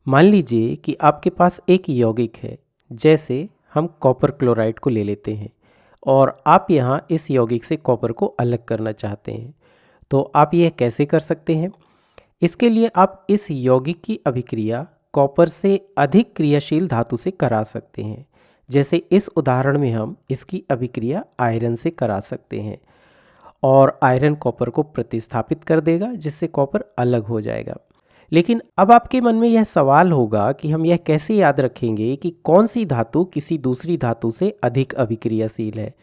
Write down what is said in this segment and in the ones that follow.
मान लीजिए कि आपके पास एक यौगिक है। जैसे हम कॉपर क्लोराइड को ले लेते हैं और आप यहाँ इस यौगिक से कॉपर को अलग करना चाहते हैं। तो आप यह कैसे कर सकते हैं? इसके लिए आप इस यौगिक की अभिक्रिया कॉपर से अधिक क्रियाशील धातु से करा सकते हैं। जैसे इस उदाहरण में हम इसकी अभिक्रिया आयरन से करा सकते हैं और आयरन कॉपर को प्रतिस्थापित कर देगा, जिससे कॉपर अलग हो जाएगा। लेकिन अब आपके मन में यह सवाल होगा कि हम यह कैसे याद रखेंगे कि कौन सी धातु किसी दूसरी धातु से अधिक अभिक्रियाशील है।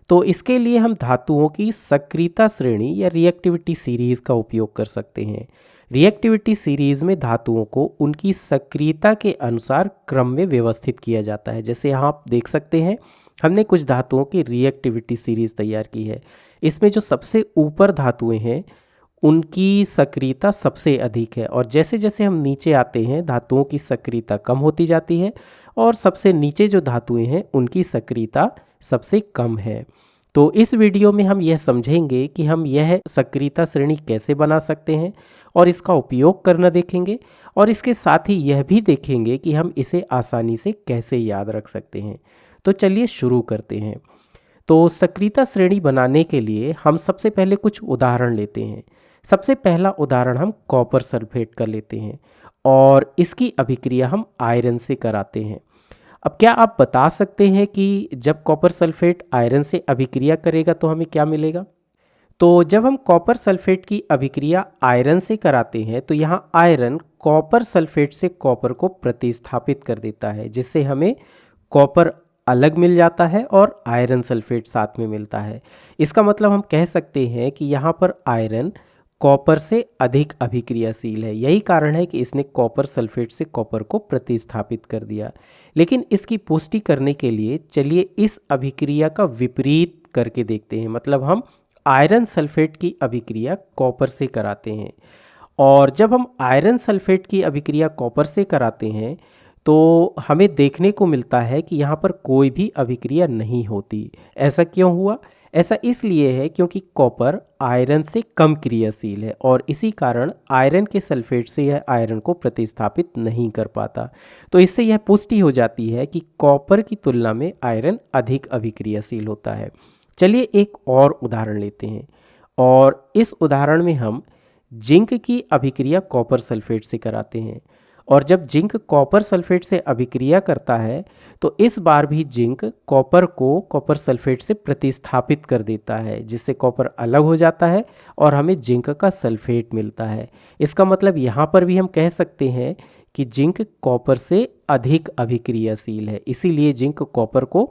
तो इसके लिए हम धातुओं की सक्रियता श्रेणी या रिएक्टिविटी सीरीज का उपयोग कर सकते हैं। रिएक्टिविटी सीरीज में धातुओं को उनकी सक्रियता के अनुसार क्रम में व्यवस्थित किया जाता है। जैसे यहाँ आप देख सकते हैं, हमने कुछ धातुओं की रिएक्टिविटी सीरीज तैयार की है। इसमें जो सबसे ऊपर धातुएं हैं उनकी सक्रियता सबसे अधिक है, और जैसे जैसे हम नीचे आते हैं धातुओं की सक्रियता कम होती जाती है, और सबसे नीचे जो धातुएं हैं उनकी सक्रियता सबसे कम है। तो इस वीडियो में हम यह समझेंगे कि हम यह सक्रियता श्रेणी कैसे बना सकते हैं और इसका उपयोग करना देखेंगे, और इसके साथ ही यह भी देखेंगे कि हम इसे आसानी से कैसे याद रख सकते हैं। तो चलिए शुरू करते हैं। तो सक्रियता श्रेणी बनाने के लिए हम सबसे पहले कुछ उदाहरण लेते हैं। सबसे पहला उदाहरण हम कॉपर सल्फेट का लेते हैं और इसकी अभिक्रिया हम आयरन से कराते हैं। अब क्या आप बता सकते हैं कि जब कॉपर सल्फेट आयरन से अभिक्रिया करेगा तो हमें क्या मिलेगा? तो जब हम कॉपर सल्फेट की अभिक्रिया आयरन से कराते हैं तो यहाँ आयरन कॉपर सल्फेट से कॉपर को प्रतिस्थापित कर देता है, जिससे हमें कॉपर अलग मिल जाता है और आयरन सल्फेट साथ में मिलता है। इसका मतलब हम कह सकते हैं कि यहाँ पर आयरन कॉपर से अधिक अभिक्रियाशील है। यही कारण है कि इसने कॉपर सल्फेट से कॉपर को प्रतिस्थापित कर दिया। लेकिन इसकी पुष्टि करने के लिए चलिए इस अभिक्रिया का विपरीत करके देखते हैं। मतलब हम आयरन सल्फेट की अभिक्रिया कॉपर से कराते हैं, और जब हम आयरन सल्फेट की अभिक्रिया कॉपर से कराते हैं तो हमें देखने को मिलता है कि यहाँ पर कोई भी अभिक्रिया नहीं होती। ऐसा क्यों हुआ? ऐसा इसलिए है क्योंकि कॉपर आयरन से कम क्रियाशील है, और इसी कारण आयरन के सल्फेट से यह आयरन को प्रतिस्थापित नहीं कर पाता। तो इससे यह पुष्टि हो जाती है कि कॉपर की तुलना में आयरन अधिक अभिक्रियाशील होता है। चलिए एक और उदाहरण लेते हैं, और इस उदाहरण में हम जिंक की अभिक्रिया कॉपर सल्फेट से कराते हैं। और जब जिंक कॉपर सल्फेट से अभिक्रिया करता है तो इस बार भी जिंक कॉपर को कॉपर सल्फेट से प्रतिस्थापित कर देता है, जिससे कॉपर अलग हो जाता है और हमें जिंक का सल्फेट मिलता है। इसका मतलब यहाँ पर भी हम कह सकते हैं कि जिंक कॉपर से अधिक अभिक्रियाशील है, इसीलिए जिंक कॉपर को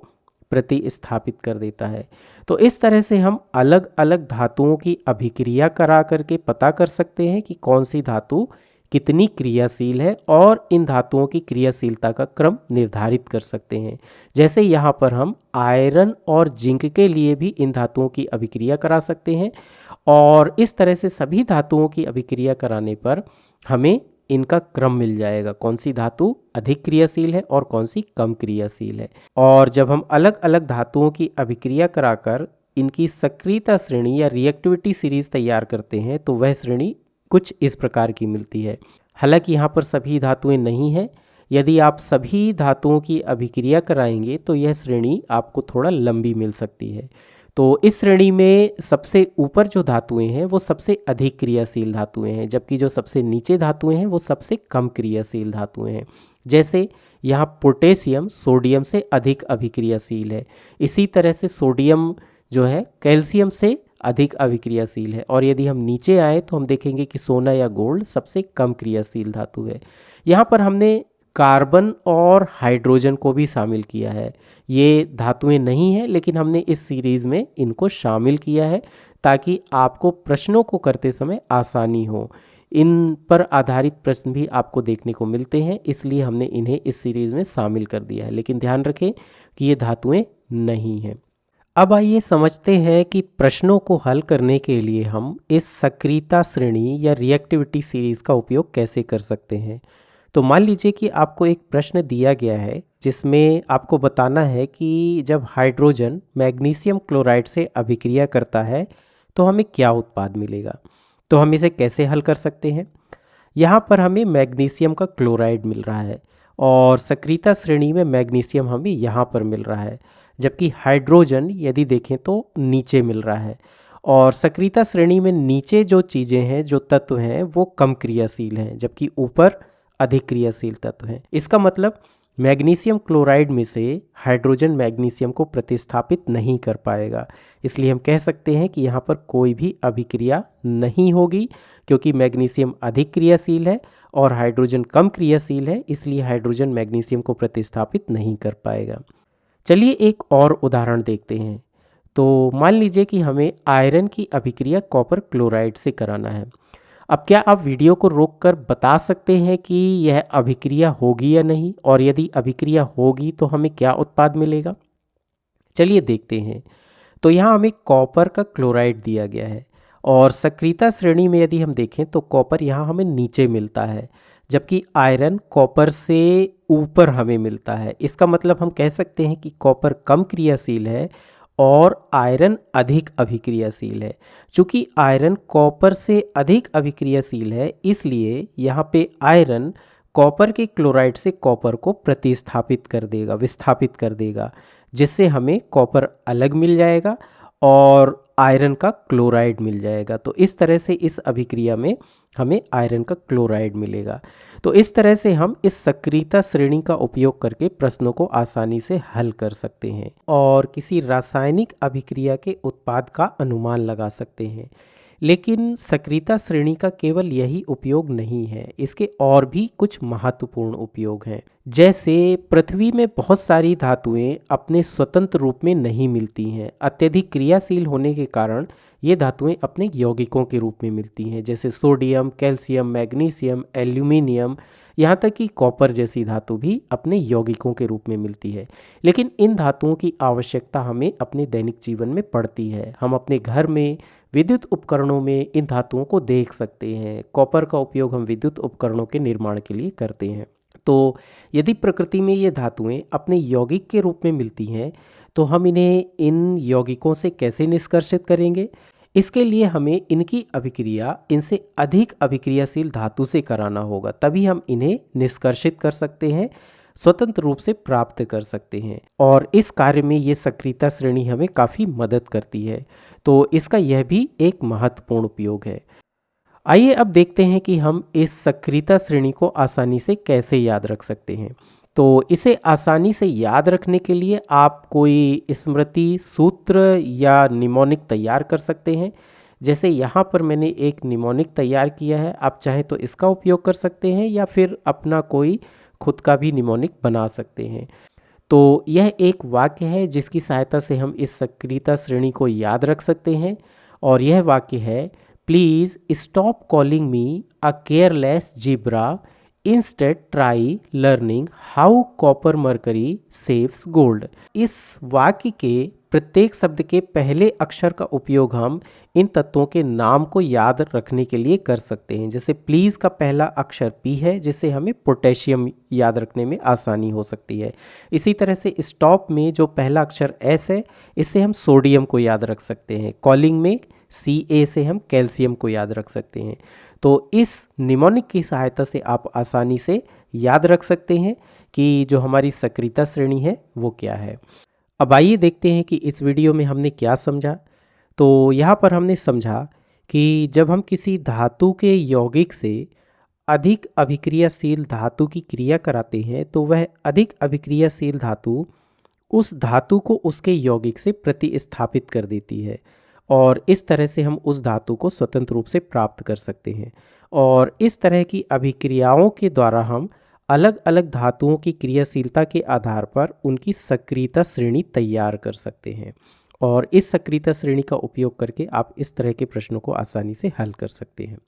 प्रतिस्थापित कर देता है। तो इस तरह से हम अलग अलग धातुओं की अभिक्रिया करा करके पता कर सकते हैं कि कौन सी धातु कितनी क्रियाशील है, और इन धातुओं की क्रियाशीलता का क्रम निर्धारित कर सकते हैं। जैसे यहाँ पर हम आयरन और जिंक के लिए भी इन धातुओं की अभिक्रिया करा सकते हैं, और इस तरह से सभी धातुओं की अभिक्रिया कराने पर हमें इनका क्रम मिल जाएगा, कौन सी धातु अधिक क्रियाशील है और कौन सी कम क्रियाशील है। और जब हम अलग अलग धातुओं की अभिक्रिया कराकर इनकी सक्रियता श्रेणी या रिएक्टिविटी सीरीज तैयार करते हैं तो वह श्रेणी कुछ इस प्रकार की मिलती है। हालांकि यहाँ पर सभी धातुएं नहीं हैं। यदि आप सभी धातुओं की अभिक्रिया कराएंगे तो यह श्रेणी आपको थोड़ा लंबी मिल सकती है। तो इस श्रेणी में सबसे ऊपर जो धातुएं हैं वो सबसे अधिक क्रियाशील धातुएं हैं, जबकि जो सबसे नीचे धातुएं हैं वो सबसे कम क्रियाशील धातुएं हैं। जैसे यहाँ पोटेशियम सोडियम से अधिक अभिक्रियाशील है, इसी तरह से सोडियम जो है कैल्शियम से अधिक अभिक्रियाशील है। और यदि हम नीचे आए तो हम देखेंगे कि सोना या गोल्ड सबसे कम क्रियाशील धातु है। यहाँ पर हमने कार्बन और हाइड्रोजन को भी शामिल किया है। ये धातुएं नहीं हैं, लेकिन हमने इस सीरीज़ में इनको शामिल किया है ताकि आपको प्रश्नों को करते समय आसानी हो। इन पर आधारित प्रश्न भी आपको देखने को मिलते हैं, इसलिए हमने इन्हें इस सीरीज़ में शामिल कर दिया है। लेकिन ध्यान रखें कि ये धातुएं नहीं हैं। अब आइए समझते हैं कि प्रश्नों को हल करने के लिए हम इस सक्रियता श्रेणी या रिएक्टिविटी सीरीज़ का उपयोग कैसे कर सकते हैं। तो मान लीजिए कि आपको एक प्रश्न दिया गया है जिसमें आपको बताना है कि जब हाइड्रोजन मैग्नीशियम क्लोराइड से अभिक्रिया करता है तो हमें क्या उत्पाद मिलेगा। तो हम इसे कैसे हल कर सकते हैं? यहाँ पर हमें मैग्नीशियम का क्लोराइड मिल रहा है और सक्रियता श्रेणी में मैग्नीशियम हमें यहाँ पर मिल रहा है, जबकि हाइड्रोजन यदि देखें तो नीचे मिल रहा है। और सक्रियता श्रेणी में नीचे जो चीज़ें हैं, जो तत्व हैं, वो कम क्रियाशील हैं, जबकि ऊपर अधिक क्रियाशील तत्व हैं। इसका मतलब मैग्नीशियम क्लोराइड में से हाइड्रोजन मैग्नीशियम को प्रतिस्थापित नहीं कर पाएगा। इसलिए हम कह सकते हैं कि यहाँ पर कोई भी अभिक्रिया नहीं होगी, क्योंकि मैग्नीशियम अधिक क्रियाशील है और हाइड्रोजन कम क्रियाशील है, इसलिए हाइड्रोजन मैग्नीशियम को प्रतिस्थापित नहीं कर पाएगा। चलिए एक और उदाहरण देखते हैं। तो मान लीजिए कि हमें आयरन की अभिक्रिया कॉपर क्लोराइड से कराना है। अब क्या आप वीडियो को रोककर बता सकते हैं कि यह अभिक्रिया होगी या नहीं, और यदि अभिक्रिया होगी तो हमें क्या उत्पाद मिलेगा? चलिए देखते हैं। तो यहाँ हमें कॉपर का क्लोराइड दिया गया है और सक्रियता श्रेणी में यदि हम देखें तो कॉपर यहाँ हमें नीचे मिलता है, जबकि आयरन कॉपर से ऊपर हमें मिलता है। इसका मतलब हम कह सकते हैं कि कॉपर कम क्रियाशील है और आयरन अधिक अभिक्रियाशील है। चूँकि आयरन कॉपर से अधिक अभिक्रियाशील है, इसलिए यहाँ पे आयरन कॉपर के क्लोराइड से कॉपर को प्रतिस्थापित कर देगा, विस्थापित कर देगा, जिससे हमें कॉपर अलग मिल जाएगा और आयरन का क्लोराइड मिल जाएगा। तो इस तरह से इस अभिक्रिया में हमें आयरन का क्लोराइड मिलेगा। तो इस तरह से हम इस सक्रियता श्रेणी का उपयोग करके प्रश्नों को आसानी से हल कर सकते हैं और किसी रासायनिक अभिक्रिया के उत्पाद का अनुमान लगा सकते हैं। लेकिन सक्रियता श्रेणी का केवल यही उपयोग नहीं है, इसके और भी कुछ महत्वपूर्ण उपयोग हैं। जैसे पृथ्वी में बहुत सारी धातुएं अपने स्वतंत्र रूप में नहीं मिलती हैं। अत्यधिक क्रियाशील होने के कारण ये धातुएं अपने यौगिकों के रूप में मिलती हैं, जैसे सोडियम, कैल्शियम, मैग्नीशियम, एल्यूमिनियम, यहाँ तक कि कॉपर जैसी धातु भी अपने यौगिकों के रूप में मिलती है। लेकिन इन धातुओं की आवश्यकता हमें अपने दैनिक जीवन में पड़ती है। हम अपने घर में विद्युत उपकरणों में इन धातुओं को देख सकते हैं। कॉपर का उपयोग हम विद्युत उपकरणों के निर्माण के लिए करते हैं। तो यदि प्रकृति में ये धातुएं अपने यौगिक के रूप में मिलती हैं, तो हम इन्हें इन यौगिकों से कैसे निष्कर्षित करेंगे? इसके लिए हमें इनकी अभिक्रिया इनसे अधिक अभिक्रियाशील धातु से कराना होगा, तभी हम इन्हें निष्कर्षित कर सकते हैं, स्वतंत्र रूप से प्राप्त कर सकते हैं। और इस कार्य में ये सक्रियता श्रेणी हमें काफ़ी मदद करती है। तो इसका यह भी एक महत्वपूर्ण उपयोग है। आइए अब देखते हैं कि हम इस सक्रियता श्रेणी को आसानी से कैसे याद रख सकते हैं। तो इसे आसानी से याद रखने के लिए आप कोई स्मृति सूत्र या निमोनिक तैयार कर सकते हैं। जैसे यहाँ पर मैंने एक निमोनिक तैयार किया है, आप चाहें तो इसका उपयोग कर सकते हैं या फिर अपना कोई खुद का भी निमोनिक बना सकते हैं। तो यह एक वाक्य है जिसकी सहायता से हम इस सक्रियता श्रेणी को याद रख सकते हैं, और यह वाक्य है, please stop calling me a careless zebra, instead try learning how copper mercury saves gold. इस वाक्य के प्रत्येक शब्द के पहले अक्षर का उपयोग हम इन तत्वों के नाम को याद रखने के लिए कर सकते हैं। जैसे प्लीज़ का पहला अक्षर P है, जिससे हमें पोटेशियम याद रखने में आसानी हो सकती है। इसी तरह से स्टॉप में जो पहला अक्षर S है, इससे हम सोडियम को याद रख सकते हैं। कॉलिंग में Ca से हम कैल्शियम को याद रख सकते हैं। तो इस निमोनिक की सहायता से आप आसानी से याद रख सकते हैं कि जो हमारी सक्रियता श्रेणी है वो क्या है। अब आइए देखते हैं कि इस वीडियो में हमने क्या समझा। तो यहाँ पर हमने समझा कि जब हम किसी धातु के यौगिक से अधिक अभिक्रियाशील धातु की क्रिया कराते हैं, तो वह अधिक अभिक्रियाशील धातु उस धातु को उसके यौगिक से प्रतिस्थापित कर देती है, और इस तरह से हम उस धातु को स्वतंत्र रूप से प्राप्त कर सकते हैं। और इस तरह की अभिक्रियाओं के द्वारा हम अलग अलग धातुओं की क्रियाशीलता के आधार पर उनकी सक्रियता श्रेणी तैयार कर सकते हैं, और इस सक्रियता श्रेणी का उपयोग करके आप इस तरह के प्रश्नों को आसानी से हल कर सकते हैं।